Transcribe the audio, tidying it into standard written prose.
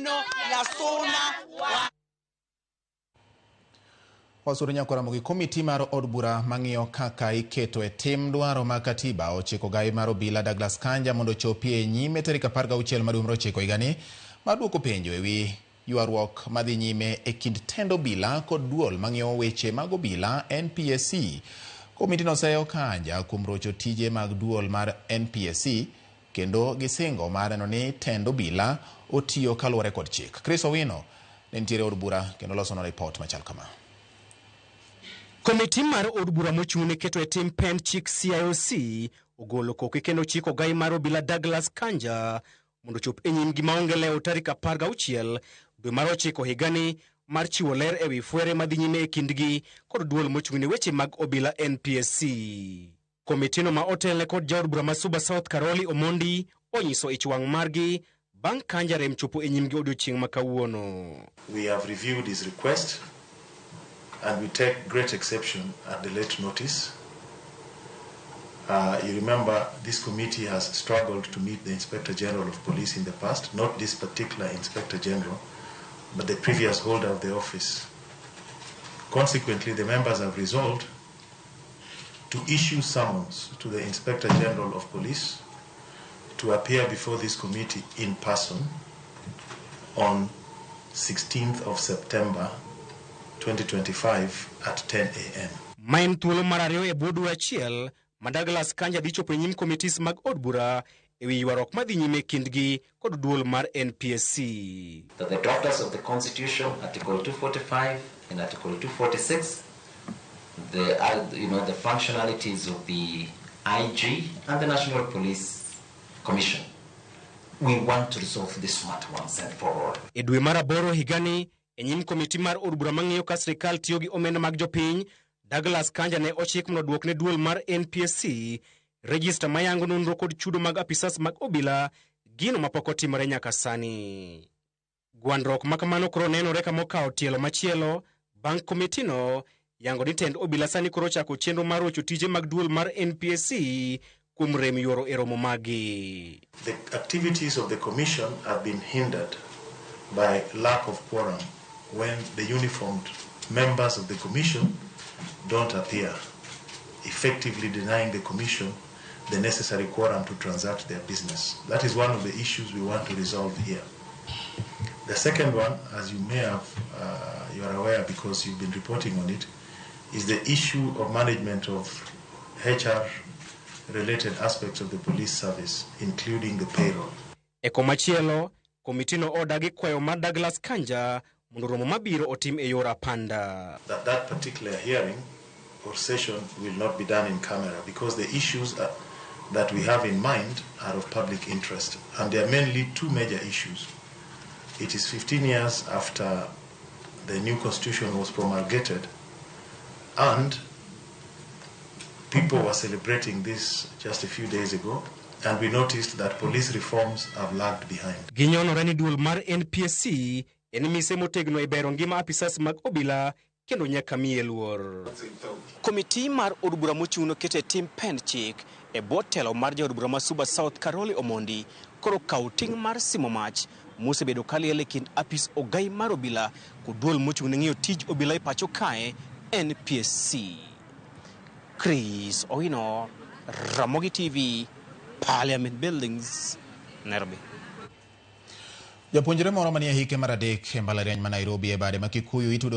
neno la suna Wasuru nyako Ramogi komiti mar od bura mang'iyo kaka iketo e tim dwaro ma katiba ochiko Ogai mar Obila Douglas Kanja mondo chopie nyime tarik 16 mar dwe mar 9 higani mar duoko penjo ewi ywaruok madhi nyime e kind tend obila kod duol mang'iyo weche mag obila NPSC. Komiti no oseyo Kanja kuom rocho tije mag duol mar NPSC kendo gisingo mar neno ni tend obila otiyo kaluwore kod chik. Chris Owino ne nitiere od bura kendo losono report machal kama. Komiti mar od bura mochung'ne keto e tim pen chik CIOC ogolo koke kendo chiko Ogai mar Obila Douglas Kanja mondo chop e nyimgi maonge lewo tarik 16 dwe mar 9 higani mar chiwo ler ewi fwere madhi nyime e kindgi kod duol mochung'ne weche mag obila NPSC. Komitino ma otelne kod jaod bura ma Suba South Karoli Omondi onyiso ich wang' margi bang' Kanja rem chopo e nyimgi odiochieng' ma kawuono. We have reviewed his request and we take great exception at the late notice. You remember this committee has struggled to meet the Inspector General of Police in the past, not this particular Inspector General, but the previous holder of the office. Consequently, the members have resolved to issue summons to the Inspector General of Police to appear before this committee in person on 16th of September 2025 at 10 a.m. Main thuolo marario e bodu achiel, Douglas Kanja dhi chopo nyim komitis mag od bura ewi ywaruok madhi nyime kindgi kod duol mar NPSC. That the drafters of the Constitution, Article 245 and Article 246, the functionalities of the IG and the National Police Commission. We want to resolve this matter once and for all. E dwe mar 8 higani, e nyim komiti mar od bura mang'iyo ka sirkal tiyo gi omenda mag jopiny, Douglas Kanja ne ochik mondo duokne duol mar NPSC register mayango nonro kod chudo mag apisas mag obila gino mapok otimore nyaka sani. Gwandruok makamano koro nenore ka mokawo tielo machielo bang' komitino yango ni tend obila sani koro chako chenro mar rocho tije mag duol mar NPSC kuom rem yuoro e romo magi. The activities of the commission have been hindered by lack of quorum when the uniformed members of the commission don't appear, effectively denying the commission the necessary quorum to transact their business. That is one of the issues we want to resolve here. The second one, as you may have, you are aware because you've been reporting on it, is the issue of management of HR-related aspects of the police service, including the payroll. Eko machielo, komitino odagi kwayo mar Douglas Kanja mondo romo mabiro otim e yor apanda. That particular hearing or session will not be done in camera because the issues that we have in mind are of public interest, and there are mainly two major issues. It is 15 years after the new constitution was promulgated, and people were celebrating this just a few days ago, and we noticed that police reforms have lagged behind. Ginyono ni duol mar NPSC mise motegno e bero ngima apisas mag obila kendo nyaka miye luor. Komiti mar od bura mochung'no kete tim pen chik e bwo telo mar jaod bura ma Suba South Karoli Omondi koro kawo ting' mar simo mach mosebedo kaliel e kind apis Ogai mar obila kod duol mochung'ne ng'iyo tij obila e pacho kae NPSC. Chris Owino, Ramogi TV, Parliament Buildings, Nairobi. Japuonjre moro manie hike mar 3 e mbalariany ma Nairobi e bade ma Kikuyu itudo